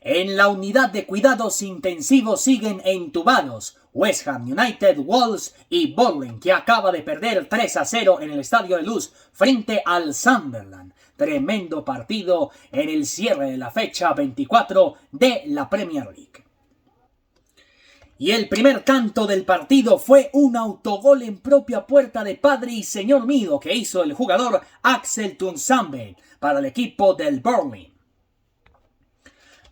En la unidad de cuidados intensivos siguen entubados West Ham United, Wolves y Burnley, que acaba de perder 3-0 en el Estadio de Luz frente al Sunderland. Tremendo partido en el cierre de la fecha 24 de la Premier League. Y el primer tanto del partido fue un autogol en propia puerta de Padre y Señor mío que hizo el jugador Axel Tuanzebe para el equipo del Burnley.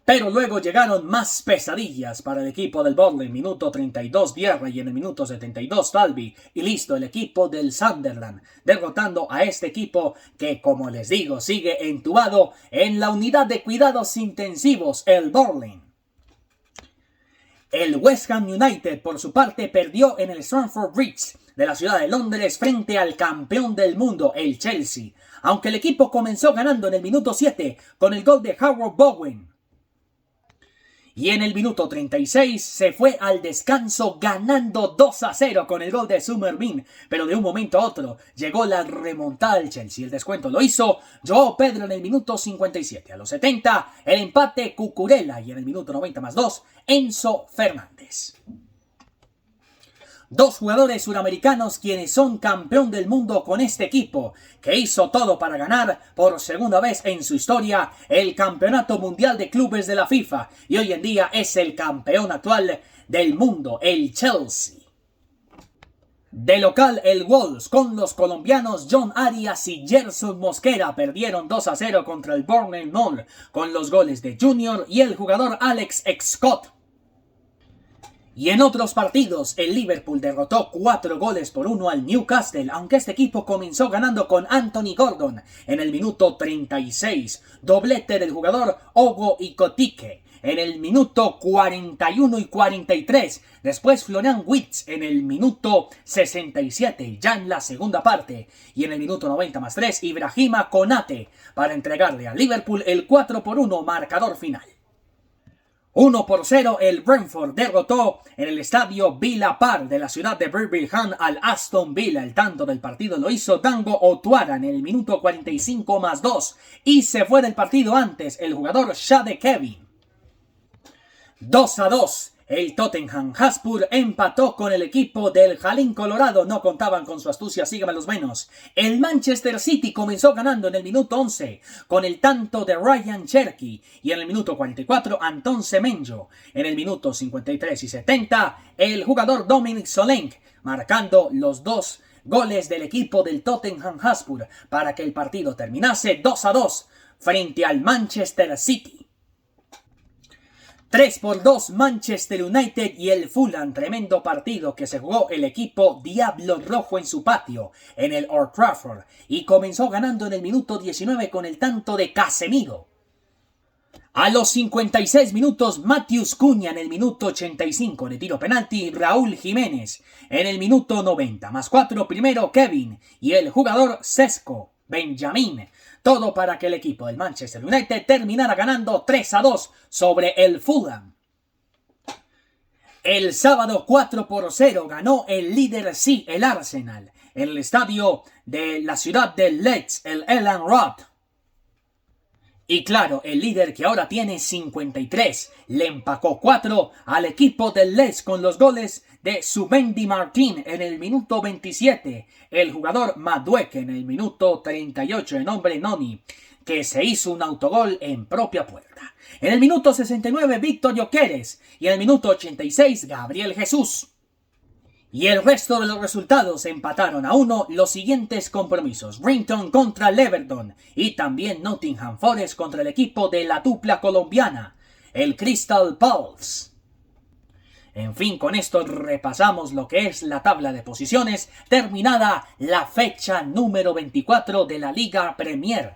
Pero luego llegaron más pesadillas para el equipo del Burnley. Minuto 32 Vieira y en el minuto 72 Dalby. Y listo el equipo del Sunderland, derrotando a este equipo que, como les digo, sigue entubado en la unidad de cuidados intensivos, el Burnley. El West Ham United, por su parte, perdió en el Stamford Bridge de la ciudad de Londres frente al campeón del mundo, el Chelsea. Aunque el equipo comenzó ganando en el minuto 7 con el gol de Howard Bowen. Y en el minuto 36 se fue al descanso ganando 2-0 con el gol de Summervin. Pero de un momento a otro llegó la remontada del Chelsea. El descuento lo hizo Joao Pedro en el minuto 57. A los 70 el empate Cucurella y en el minuto 90+2 Enzo Fernández. Dos jugadores suramericanos quienes son campeón del mundo con este equipo, que hizo todo para ganar por segunda vez en su historia el Campeonato Mundial de Clubes de la FIFA y hoy en día es el campeón actual del mundo, el Chelsea. De local, el Wolves con los colombianos John Arias y Gerson Mosquera perdieron 2-0 contra el Bournemouth con los goles de Junior y el jugador Alex Scott. Y en otros partidos, el Liverpool derrotó 4-1 al Newcastle, aunque este equipo comenzó ganando con Anthony Gordon en el minuto 36, doblete del jugador Ogo Ikotike en el minuto 41 y 43, después Florian Wirtz en el minuto 67, ya en la segunda parte, y en el minuto 90+3, Ibrahima Konate para entregarle al Liverpool el 4-1 marcador final. 1-0 el Brentford derrotó en el estadio Villa Park de la ciudad de Birmingham al Aston Villa. El tanto del partido lo hizo Dango Otuara en el minuto 45+2 y se fue del partido antes el jugador Shade Kevin. 2-2. El Tottenham Hotspur empató con el equipo del Jalín Colorado. No contaban con su astucia, síganme los menos. El Manchester City comenzó ganando en el minuto 11 con el tanto de Ryan Cherky. Y en el minuto 44, Anton Semenyo. En el minuto 53 y 70, el jugador Dominic Solanke, marcando los dos goles del equipo del Tottenham Hotspur para que el partido terminase 2-2 frente al Manchester City. 3-2 Manchester United y el Fulham, tremendo partido que se jugó el equipo Diablo Rojo en su patio, en el Old Trafford, y comenzó ganando en el minuto 19 con el tanto de Casemiro. A los 56 minutos, Matheus Cunha en el minuto 85 de tiro penalti, Raúl Jiménez en el minuto 90+4, primero Kevin y el jugador Sesco Benjamín. Todo para que el equipo del Manchester United terminara ganando 3-2 sobre el Fulham. El sábado 4-0 ganó el líder sí, el Arsenal, en el estadio de la ciudad de Leeds, el Elland Road. Y claro, el líder que ahora tiene 53 le empacó 4 al equipo del Leeds con los goles de Zubimendi Martín en el minuto 27, el jugador Madueke en el minuto 38, el nombre Noni, que se hizo un autogol en propia puerta. En el minuto 69, Víctor Gyökeres y en el minuto 86, Gabriel Jesús. Y el resto de los resultados empataron a 1 los siguientes compromisos. Brighton contra el Everton y también Nottingham Forest contra el equipo de la dupla colombiana, el Crystal Palace. En fin, con esto repasamos lo que es la tabla de posiciones, terminada la fecha número 24 de la Liga Premier.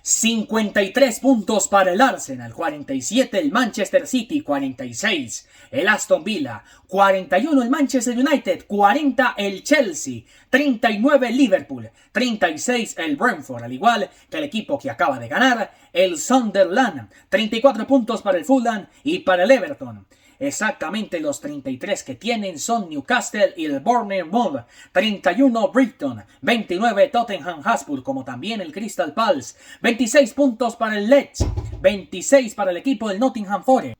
53 puntos para el Arsenal, 47 el Manchester City, 46 el Aston Villa, 41 el Manchester United, 40 el Chelsea, 39 el Liverpool, 36 el Brentford, al igual que el equipo que acaba de ganar, el Sunderland, 34 puntos para el Fulham y para el Everton. Exactamente los 33 que tienen son Newcastle y el Bournemouth, 31 Brighton, 29 Tottenham Hotspur, como también el Crystal Palace, 26 puntos para el Leeds, 26 para el equipo del Nottingham Forest.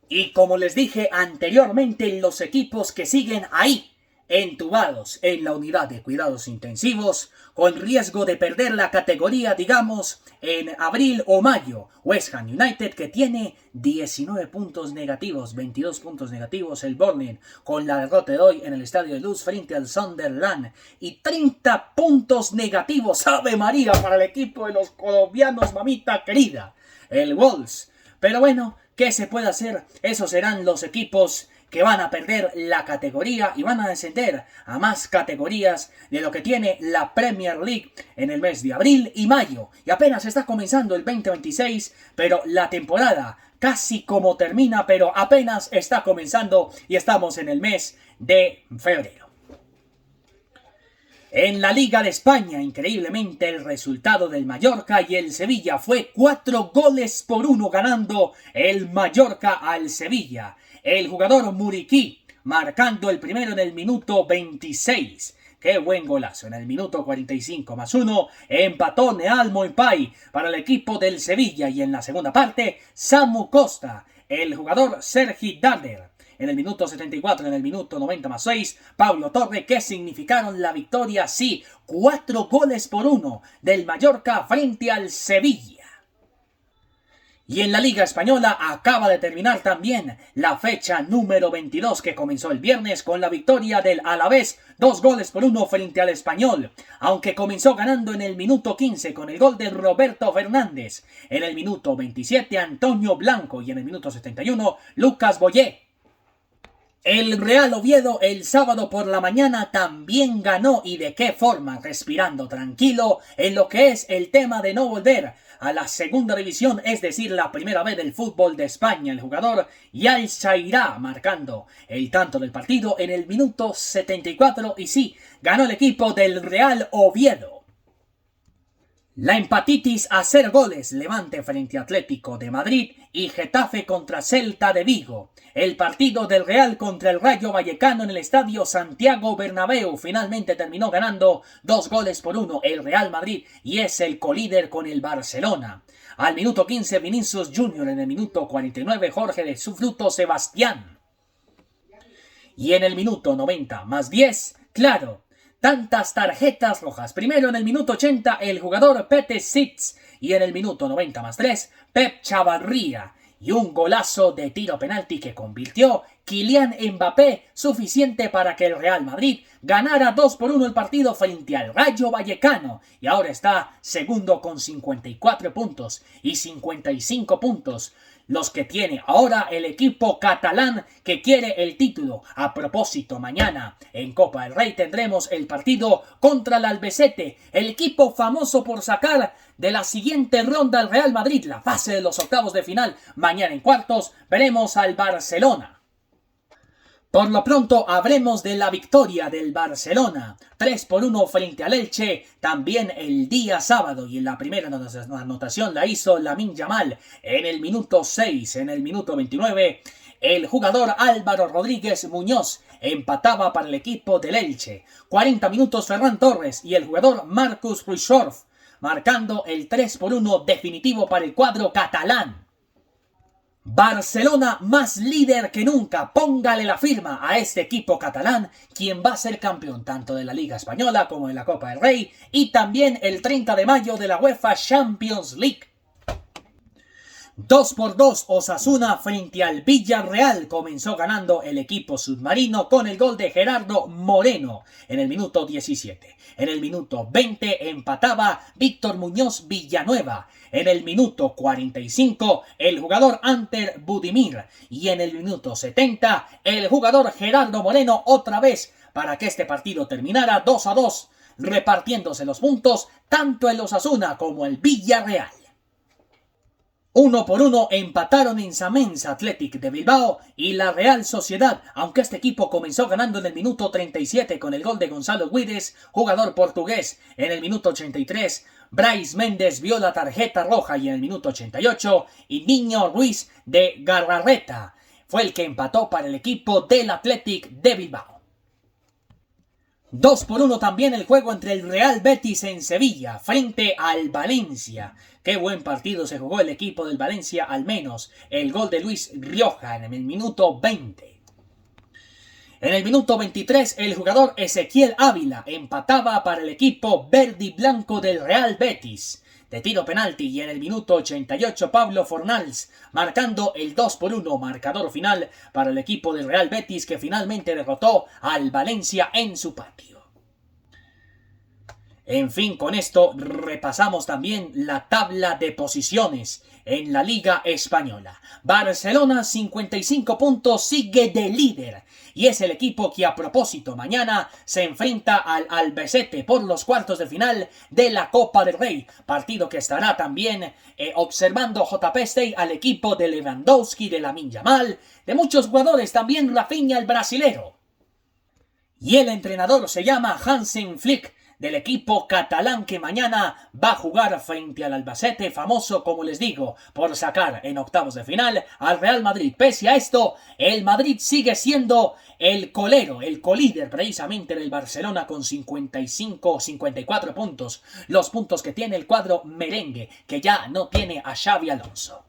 Y como les dije anteriormente, los equipos que siguen ahí, entubados en la unidad de cuidados intensivos, con riesgo de perder la categoría, digamos, en abril o mayo. West Ham United, que tiene 19 puntos negativos, 22 puntos negativos el Bournemouth, con la derrota de hoy en el estadio de Luz frente al Sunderland, y 30 puntos negativos, ¡Ave María!, para el equipo de los colombianos, mamita querida, el Wolves. Pero bueno, ¿qué se puede hacer? Esos serán los equipos que van a perder la categoría y van a descender a más categorías de lo que tiene la Premier League en el mes de abril y mayo. Y apenas está comenzando el 2026, pero la temporada casi como termina, pero apenas está comenzando y estamos en el mes de febrero. En la Liga de España, increíblemente, el resultado del Mallorca y el Sevilla fue 4-1 ganando el Mallorca al Sevilla. El jugador Muriqui marcando el primero en el minuto 26. ¡Qué buen golazo! En el minuto 45+1 empató Neal Moipay para el equipo del Sevilla. Y en la segunda parte, Samu Costa, el jugador Sergi Darder. En el minuto 74, en el minuto 90+6, Pablo Torre, que significaron la victoria, sí, 4-1 del Mallorca frente al Sevilla. Y en la Liga Española acaba de terminar también la fecha número 22 que comenzó el viernes con la victoria del Alavés, 2-1 frente al Español, aunque comenzó ganando en el minuto 15 con el gol de Roberto Fernández, en el minuto 27 Antonio Blanco y en el minuto 71 Lucas Boyé. El Real Oviedo el sábado por la mañana también ganó, y de qué forma, respirando tranquilo en lo que es el tema de no volver a la segunda división, es decir, la primera vez del fútbol de España. El jugador Yal Chairá marcando el tanto del partido en el minuto 74 y sí, ganó el equipo del Real Oviedo. La empatitis a 0 goles, Levante frente a Atlético de Madrid y Getafe contra Celta de Vigo. El partido del Real contra el Rayo Vallecano en el estadio Santiago Bernabéu finalmente terminó ganando 2-1 el Real Madrid y es el colíder con el Barcelona. Al minuto 15 Vinicius Junior, en el minuto 49 Jorge de su fruto Sebastián. Y en el minuto 90+10, claro, tantas tarjetas rojas. Primero en el minuto 80 el jugador Pete Sitz y en el minuto 90+3 Pep Chavarría. Y un golazo de tiro penalti que convirtió Kylian Mbappé, suficiente para que el Real Madrid ganara 2-1 el partido frente al Rayo Vallecano. Y ahora está segundo con 54 puntos y 55 puntos. Los que tiene ahora el equipo catalán que quiere el título. A propósito, mañana en Copa del Rey tendremos el partido contra el Albacete, el equipo famoso por sacar de la siguiente ronda al Real Madrid, la fase de los octavos de final. Mañana en cuartos veremos al Barcelona. Por lo pronto hablemos de la victoria del Barcelona, 3-1 frente al Elche, también el día sábado, y en la primera anotación la hizo Lamine Yamal en el minuto 6, en el minuto 29, el jugador Álvaro Rodríguez Muñoz empataba para el equipo del Elche, 40 minutos Ferran Torres y el jugador Marcus Rashford marcando el 3-1 definitivo para el cuadro catalán. Barcelona más líder que nunca, póngale la firma a este equipo catalán, quien va a ser campeón tanto de la Liga Española como de la Copa del Rey y también el 30 de mayo de la UEFA Champions League. 2-2 Osasuna frente al Villarreal, comenzó ganando el equipo submarino con el gol de Gerardo Moreno en el minuto 17. En el minuto 20 empataba Víctor Muñoz Villanueva. En el minuto 45 el jugador Anter Budimir. Y en el minuto 70 el jugador Gerardo Moreno otra vez para que este partido terminara 2-2, repartiéndose los puntos tanto el Osasuna como el Villarreal. 1-1 empataron en Samensa Athletic de Bilbao y la Real Sociedad, aunque este equipo comenzó ganando en el minuto 37 con el gol de Gonzalo Guides, jugador portugués. En el minuto 83, Brais Méndez vio la tarjeta roja y en el minuto 88, Niño Ruiz de Garrarreta fue el que empató para el equipo del Athletic de Bilbao. 2-1 también el juego entre el Real Betis en Sevilla frente al Valencia. Qué buen partido se jugó el equipo del Valencia, al menos el gol de Luis Rioja en el minuto 20. En el minuto 23 el jugador Ezequiel Ávila empataba para el equipo verde y blanco del Real Betis de tiro penalti, y en el minuto 88 Pablo Fornals marcando el 2-1, marcador final para el equipo del Real Betis, que finalmente derrotó al Valencia en su patio. En fin, con esto repasamos también la tabla de posiciones en la Liga Española. Barcelona 55 puntos, sigue de líder y es el equipo que, a propósito, mañana se enfrenta al Albacete por los cuartos de final de la Copa del Rey, partido que estará también observando JP Stay al equipo de Lewandowski, de Lamine Yamal, de muchos jugadores, también Rafinha el brasilero. Y el entrenador se llama Hansen Flick, del equipo catalán, que mañana va a jugar frente al Albacete, famoso, como les digo, por sacar en octavos de final al Real Madrid. Pese a esto, el Madrid sigue siendo el colero, el colíder precisamente del Barcelona con 54 puntos, los puntos que tiene el cuadro merengue, que ya no tiene a Xavi Alonso.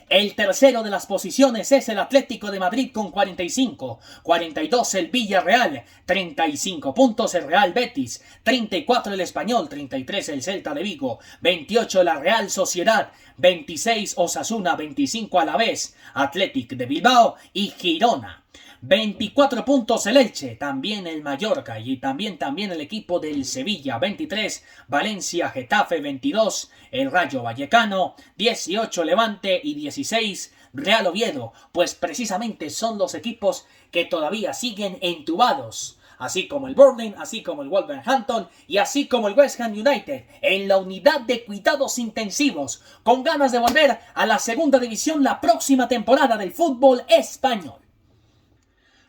El tercero de las posiciones es el Atlético de Madrid con 45, 42 el Villarreal, 35 puntos el Real Betis, 34 el Español, 33 el Celta de Vigo, 28 la Real Sociedad, 26 Osasuna, 25 Alavés, Athletic de Bilbao y Girona. 24 puntos el Elche, también el Mallorca y también el equipo del Sevilla, 23 Valencia, Getafe, 22 el Rayo Vallecano, 18 Levante y 16 Real Oviedo, pues precisamente son los equipos que todavía siguen entubados, así como el Burnley, así como el Wolverhampton y así como el West Ham United, en la unidad de cuidados intensivos, con ganas de volver a la segunda división la próxima temporada del fútbol español.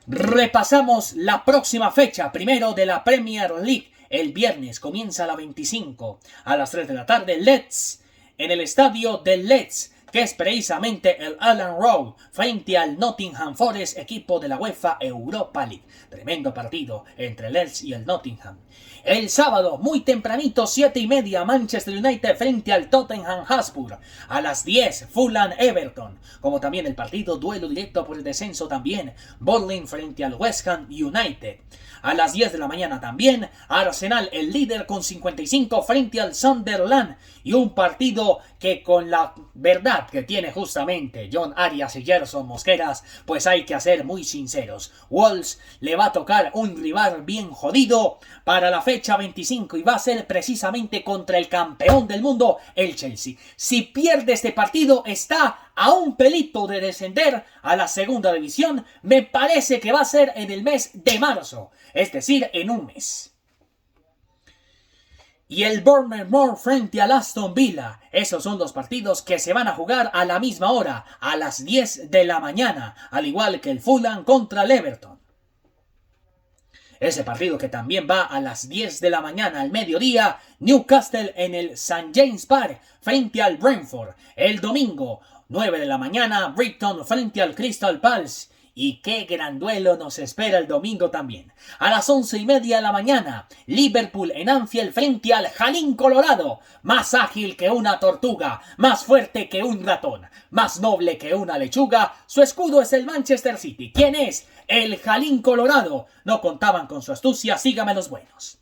Repasamos la próxima fecha, primero de la Premier League. El viernes comienza la 25 a las 3 de la tarde, Leeds, en el estadio del Leeds, que es precisamente el Allen Road, frente al Nottingham Forest, equipo de la UEFA Europa League. Tremendo partido entre el Leeds y el Nottingham. El sábado, muy tempranito, 7:30, Manchester United frente al Tottenham Hotspur. A las 10, Fulham Everton. Como también el partido duelo directo por el descenso también, Burnley frente al West Ham United. A las 10 de la mañana también, Arsenal, el líder con 55 frente al Sunderland. Y un partido que, con la verdad que tiene justamente John Arias y Gerson Mosqueras, pues hay que ser muy sinceros. Wolves le va a tocar un rival bien jodido para la fecha 25 y va a ser precisamente contra el campeón del mundo, el Chelsea. Si pierde este partido, está a un pelito de descender a la segunda división. Me parece que va a ser en el mes de marzo, es decir, en un mes. Y el Bournemouth frente al Aston Villa. Esos son los partidos que se van a jugar a la misma hora, a las 10 de la mañana, al igual que el Fulham contra el Everton. Ese partido que también va a las 10 de la mañana, al mediodía, Newcastle en el St. James Park frente al Brentford. El domingo, 9 de la mañana, Brighton frente al Crystal Palace. Y qué gran duelo nos espera el domingo también. A las 11:30 de la mañana, Liverpool en Anfield frente al Jalín Colorado. Más ágil que una tortuga, más fuerte que un ratón, más noble que una lechuga. Su escudo es el Manchester City. ¿Quién es? El Jalín Colorado. No contaban con su astucia, sígame los buenos.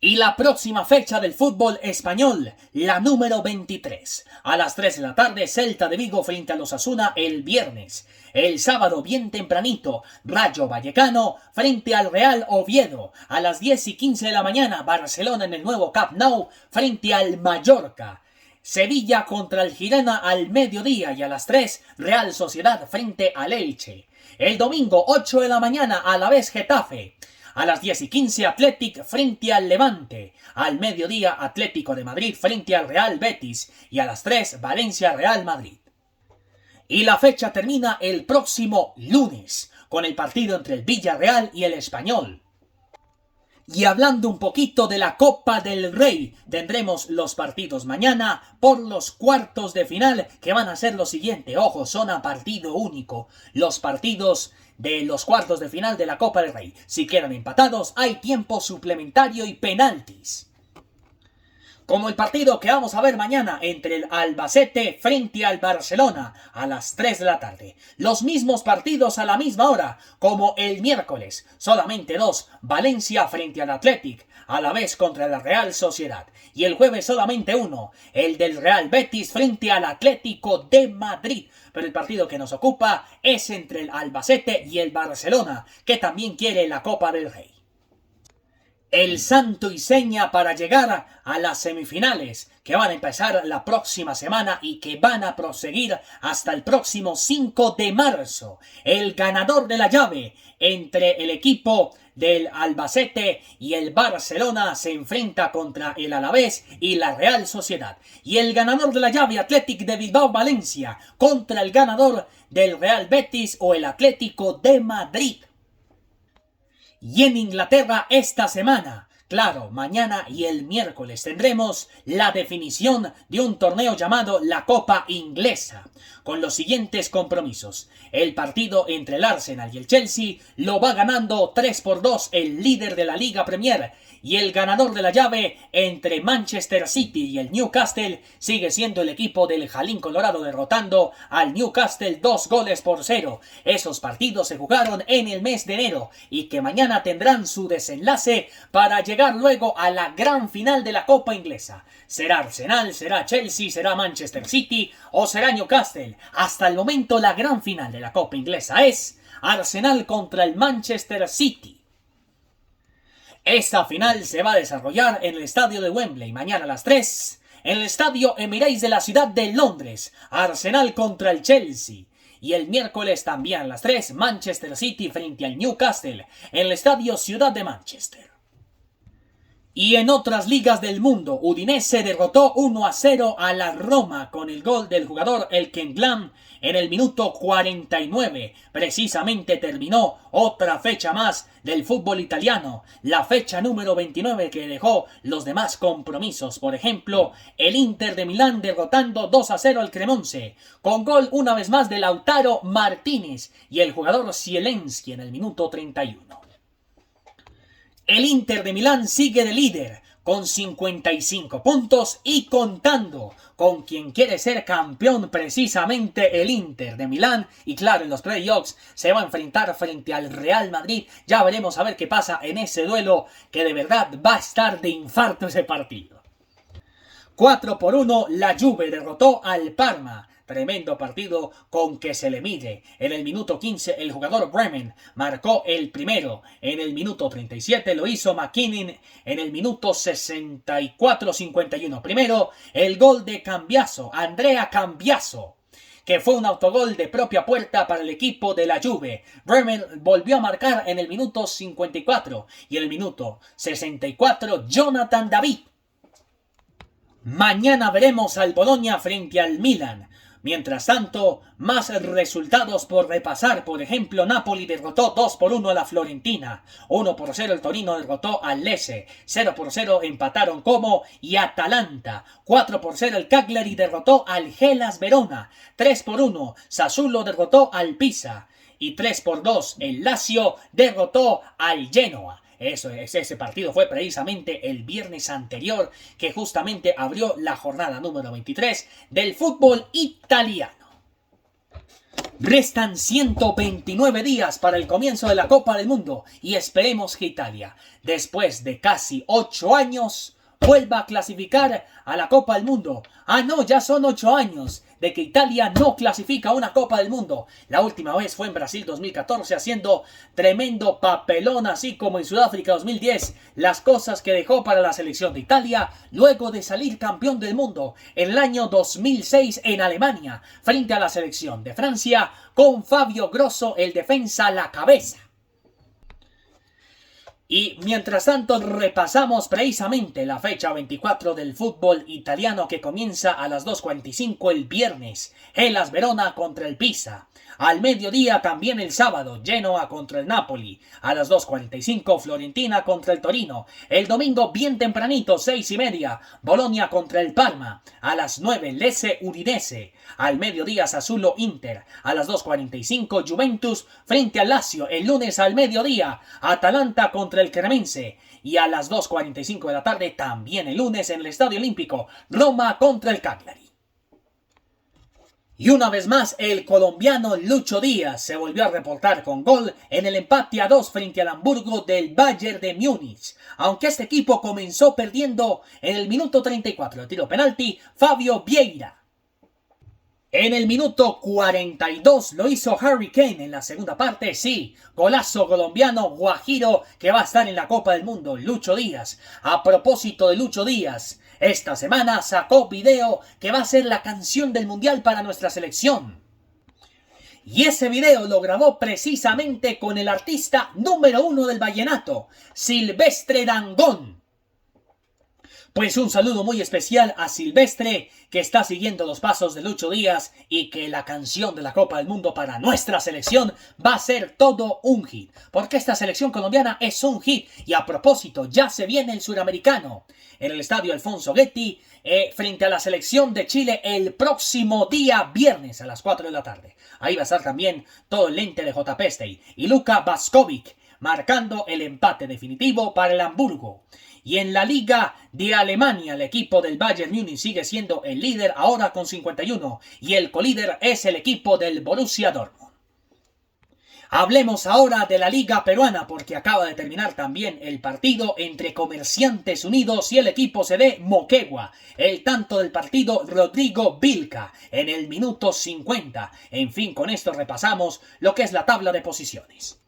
Y la próxima fecha del fútbol español, la número 23. A las 3 de la tarde, Celta de Vigo frente a los Osasuna el viernes. El sábado, bien tempranito, Rayo Vallecano frente al Real Oviedo. A las 10:15 de la mañana, Barcelona en el nuevo Camp Nou frente al Mallorca. Sevilla contra el Girona al mediodía y a las 3, Real Sociedad frente al Elche. El domingo, 8 de la mañana, Alavés Getafe. A las 10:15, Athletic frente al Levante. Al mediodía, Atlético de Madrid frente al Real Betis. Y a las 3, Valencia Real Madrid. Y la fecha termina el próximo lunes, con el partido entre el Villarreal y el Español. Y hablando un poquito de la Copa del Rey, tendremos los partidos mañana por los cuartos de final, que van a ser lo siguiente. Ojo, son a partido único los partidos de los cuartos de final de la Copa del Rey. Si quedan empatados, hay tiempo suplementario y penaltis. Como el partido que vamos a ver mañana entre el Albacete frente al Barcelona a las 3 de la tarde. Los mismos partidos a la misma hora como el miércoles. Solamente dos, Valencia frente al Athletic, a la vez contra la Real Sociedad. Y el jueves solamente uno, el del Real Betis frente al Atlético de Madrid. Pero el partido que nos ocupa es entre el Albacete y el Barcelona, que también quiere la Copa del Rey. El santo y seña para llegar a las semifinales, que van a empezar la próxima semana y que van a proseguir hasta el próximo 5 de marzo. El ganador de la llave entre el equipo del Albacete y el Barcelona se enfrenta contra el Alavés y la Real Sociedad. Y el ganador de la llave, Athletic de Bilbao Valencia, contra el ganador del Real Betis o el Atlético de Madrid. Y en Inglaterra esta semana, claro, mañana y el miércoles tendremos la definición de un torneo llamado la Copa Inglesa, con los siguientes compromisos. El partido entre el Arsenal y el Chelsea lo va ganando 3-2 el líder de la Liga Premier, y el ganador de la llave entre Manchester City y el Newcastle sigue siendo el equipo del Jalín Colorado, derrotando al Newcastle 2-0. Esos partidos se jugaron en el mes de enero y que mañana tendrán su desenlace para llegar luego a la gran final de la Copa Inglesa. ¿Será Arsenal, será Chelsea, será Manchester City o será Newcastle? Hasta el momento la gran final de la Copa Inglesa es Arsenal contra el Manchester City. Esta final se va a desarrollar en el estadio de Wembley mañana a las 3, en el estadio Emirates de la ciudad de Londres, Arsenal contra el Chelsea. Y el miércoles también a las 3, Manchester City frente al Newcastle, en el estadio Ciudad de Manchester. Y en otras ligas del mundo, Udinese derrotó 1-0 a la Roma con el gol del jugador Elken Glam en el minuto 49. Precisamente terminó otra fecha más del fútbol italiano, la fecha número 29 que dejó los demás compromisos. Por ejemplo, el Inter de Milán derrotando 2-0 al Cremonese, con gol una vez más de Lautaro Martínez y el jugador Zielinski en el minuto 31. El Inter de Milán sigue de líder con 55 puntos y contando con quien quiere ser campeón, precisamente el Inter de Milán. Y claro, en los playoffs se va a enfrentar frente al Real Madrid. Ya veremos a ver qué pasa en ese duelo, que de verdad va a estar de infarto ese partido. 4-1 la Juve derrotó al Parma. Tremendo partido con que se le mide. En el minuto 15 el jugador Bremen marcó el primero. En el minuto 37 lo hizo McKinnon. En el minuto 64-51 primero el gol de Cambiaso, Andrea Cambiaso, que fue un autogol de propia puerta para el equipo de la Juve. Bremen volvió a marcar en el minuto 54 y en el minuto 64 Jonathan David. Mañana veremos al Bologna frente al Milan. Mientras tanto, más resultados por repasar. Por ejemplo, Napoli derrotó 2-1 a la Fiorentina, 1-0 el Torino derrotó al Lecce, 0-0 empataron Como y Atalanta, 4-0 el Cagliari derrotó al Hellas Verona, 3-1 Sassuolo derrotó al Pisa y 3-2 el Lazio derrotó al Genoa. Ese partido fue precisamente el viernes anterior, que justamente abrió la jornada número 23 del fútbol italiano. Restan 129 días para el comienzo de la Copa del Mundo y esperemos que Italia, después de casi 8 años, vuelva a clasificar a la Copa del Mundo. Ah, no, ya son 8 años de que Italia no clasifica a una Copa del Mundo. La última vez fue en Brasil 2014, haciendo tremendo papelón, así como en Sudáfrica 2010. Las cosas que dejó para la selección de Italia luego de salir campeón del mundo en el año 2006 en Alemania, frente a la selección de Francia, con Fabio Grosso, el defensa, a la cabeza. Y mientras tanto repasamos precisamente la fecha 24 del fútbol italiano que comienza a las 2:45 el viernes. Hellas Verona contra el Pisa. Al mediodía también el sábado, Genoa contra el Napoli. A las 2:45 Fiorentina contra el Torino. El domingo bien tempranito, 6:30, Bolonia contra el Parma. A las 9 Lecce Udinese. Al mediodía Sassuolo Inter. A las 2:45 Juventus frente al Lazio. El lunes al mediodía Atalanta contra el Cremonese. Y a las 2:45 de la tarde también el lunes en el Estadio Olímpico Roma contra el Cagliari. Y una vez más, el colombiano Lucho Díaz se volvió a reportar con gol en el empate a 2 frente al Hamburgo del Bayern de Múnich. Aunque este equipo comenzó perdiendo en el minuto 34 de tiro penalti, Fabio Vieira. En el minuto 42 lo hizo Harry Kane en la segunda parte, sí, golazo colombiano guajiro que va a estar en la Copa del Mundo, Lucho Díaz. A propósito de Lucho Díaz, esta semana sacó video que va a ser la canción del Mundial para nuestra selección. Y ese video lo grabó precisamente con el artista número 1 del vallenato, Silvestre Dangond. Pues un saludo muy especial a Silvestre, que está siguiendo los pasos de Lucho Díaz y que la canción de la Copa del Mundo para nuestra selección va a ser todo un hit. Porque esta selección colombiana es un hit. Y a propósito, ya se viene el suramericano en el estadio Alfonso Guetti frente a la selección de Chile el próximo día viernes a las 4 de la tarde. Ahí va a estar también todo el lente de JP Stay y Luka Vaskovic marcando el empate definitivo para el Hamburgo. Y en la Liga de Alemania, el equipo del Bayern Múnich sigue siendo el líder ahora con 51 y el colíder es el equipo del Borussia Dortmund. Hablemos ahora de la Liga Peruana porque acaba de terminar también el partido entre Comerciantes Unidos y el equipo CD Moquegua. El tanto del partido Rodrigo Vilca en el minuto 50. En fin, con esto repasamos lo que es la tabla de posiciones.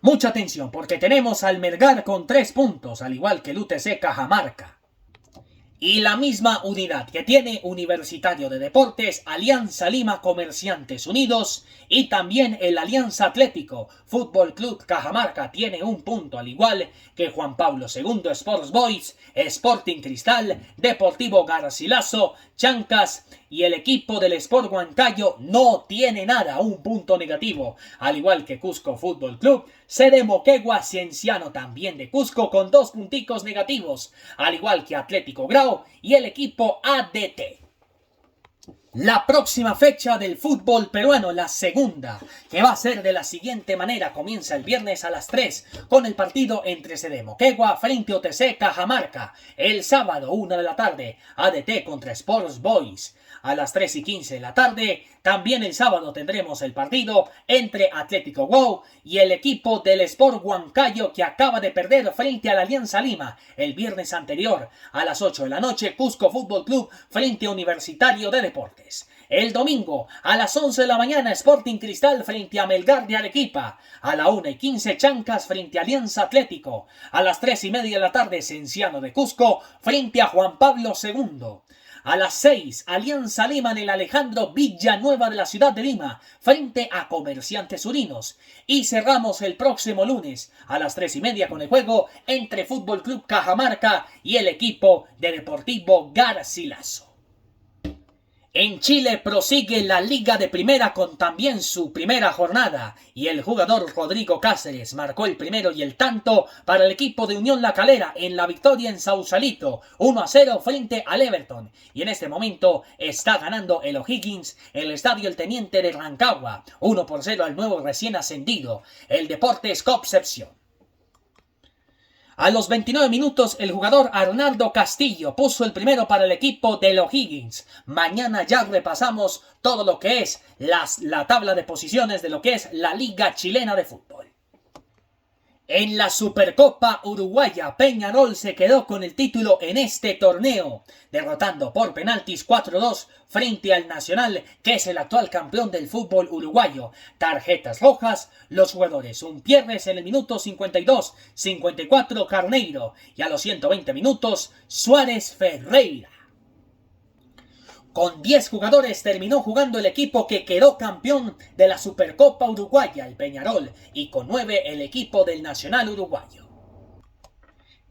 Mucha atención porque tenemos al Melgar con 3 puntos, al igual que el UTC Cajamarca. Y la misma unidad que tiene Universitario de Deportes, Alianza Lima Comerciantes Unidos y también el Alianza Atlético Fútbol Club Cajamarca tiene 1 punto, al igual que Juan Pablo II Sports Boys, Sporting Cristal, Deportivo Garcilaso, Chancas y el equipo del Sport Huancayo no tiene nada, 1 punto negativo, al igual que Cusco Fútbol Club, CD Moquegua Cienciano también de Cusco con 2 punticos negativos, al igual que Atlético Grau y el equipo ADT. La próxima fecha del fútbol peruano, la segunda, que va a ser de la siguiente manera, comienza el viernes a las 3 con el partido entre CD Moquegua frente a OTC Cajamarca. El sábado, 1 de la tarde, ADT contra Sports Boys. A las 3:15 de la tarde, también el sábado tendremos el partido entre Atlético Wow y el equipo del Sport Huancayo que acaba de perder frente a la Alianza Lima el viernes anterior. A las 8 de la noche, Cusco Fútbol Club frente a Universitario de Deportes. El domingo, a las 11 de la mañana, Sporting Cristal frente a Melgar de Arequipa. A la 1:15, Chancas frente a Alianza Atlético. A las 3:30 de la tarde, Cienciano de Cusco frente a Juan Pablo II. A las 6, Alianza Lima en el Alejandro Villanueva de la ciudad de Lima, frente a Comerciantes Unidos. Y cerramos el próximo lunes a las 3:30 con el juego entre Fútbol Club Cajamarca y el equipo de Deportivo Garcilaso. En Chile prosigue la Liga de Primera con también su primera jornada y el jugador Rodrigo Cáceres marcó el primero y el tanto para el equipo de Unión La Calera en la victoria en Sausalito 1-0 frente al Everton y en este momento está ganando el O'Higgins en el estadio El Teniente de Rancagua 1-0 al nuevo recién ascendido, el Deportes Concepción. A los 29 minutos, el jugador Arnaldo Castillo puso el primero para el equipo de los O'Higgins. Mañana ya repasamos todo lo que es la tabla de posiciones de lo que es la Liga Chilena de Fútbol. En la Supercopa Uruguaya, Peñarol se quedó con el título en este torneo, derrotando por penaltis 4-2 frente al Nacional, que es el actual campeón del fútbol uruguayo. Tarjetas rojas, los jugadores Umpierres en el minuto 52, 54 Carneiro y a los 120 minutos Suárez Ferreira. Con 10 jugadores terminó jugando el equipo que quedó campeón de la Supercopa Uruguaya, el Peñarol, y con 9 el equipo del Nacional Uruguayo.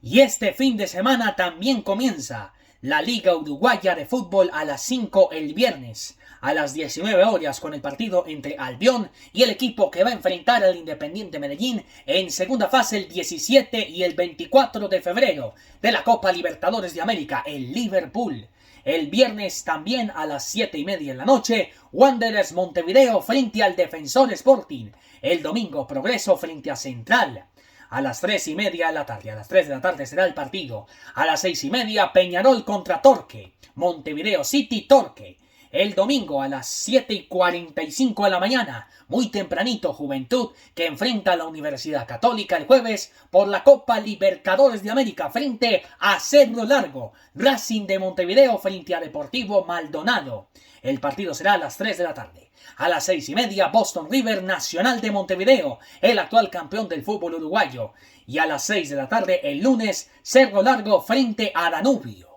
Y este fin de semana también comienza la Liga Uruguaya de Fútbol a las 5 el viernes, a las 19 horas con el partido entre Albion y el equipo que va a enfrentar al Independiente Medellín en segunda fase el 17 y el 24 de febrero de la Copa Libertadores de América, el Liverpool. El viernes también a las 7:30 de la noche, Wanderers Montevideo frente al Defensor Sporting. El domingo Progreso frente a Central. A las 3:30 de la tarde, a las 3 de la tarde será el partido. A las 6:30 Peñarol contra Torque. Montevideo City Torque. El domingo a las 7:45 de la mañana, muy tempranito, Juventud que enfrenta a la Universidad Católica el jueves por la Copa Libertadores de América frente a Cerro Largo. Racing de Montevideo frente a Deportivo Maldonado. El partido será a las 3 de la tarde. A las 6:30, Boston River Nacional de Montevideo, el actual campeón del fútbol uruguayo. Y a las 6 de la tarde, el lunes, Cerro Largo frente a Danubio.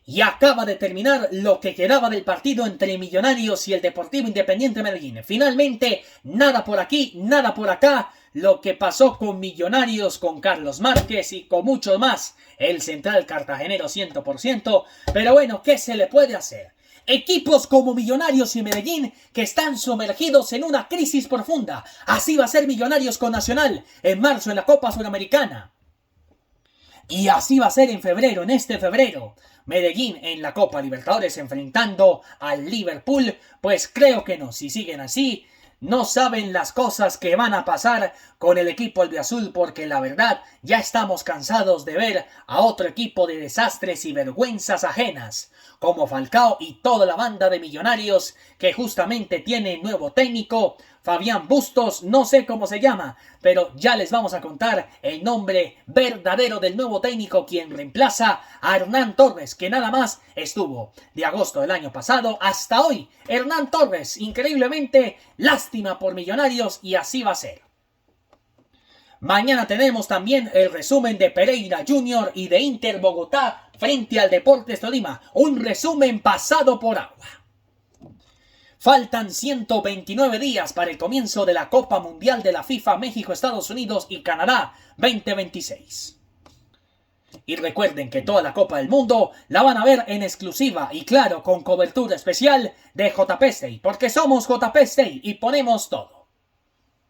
Y acaba de terminar lo que quedaba del partido entre Millonarios y el Deportivo Independiente Medellín. Finalmente, nada por aquí, nada por acá. Lo que pasó con Millonarios, con Carlos Márquez y con mucho más. El central cartagenero 100%. Pero bueno, ¿qué se le puede hacer? Equipos como Millonarios y Medellín que están sumergidos en una crisis profunda. Así va a ser Millonarios con Nacional en marzo en la Copa Suramericana. Y así va a ser en febrero, en este febrero. Medellín en la Copa Libertadores enfrentando al Liverpool. Pues creo que no, si siguen así, no saben las cosas que van a pasar con el equipo albiazul, porque la verdad ya estamos cansados de ver a otro equipo de desastres y vergüenzas ajenas, como Falcao y toda la banda de Millonarios que justamente tiene nuevo técnico, Fabián Bustos, no sé cómo se llama, pero ya les vamos a contar el nombre verdadero del nuevo técnico, quien reemplaza a Hernán Torres, que nada más estuvo de agosto del año pasado hasta hoy. Hernán Torres, increíblemente, lástima por Millonarios, y así va a ser. Mañana tenemos también el resumen de Pereira Junior y de Inter Bogotá frente al Deportes Tolima. Un resumen pasado por agua. Faltan 129 días para el comienzo de la Copa Mundial de la FIFA México, Estados Unidos y Canadá 2026. Y recuerden que toda la Copa del Mundo la van a ver en exclusiva y claro, con cobertura especial de JP Stay, porque somos JP Stay y ponemos todo.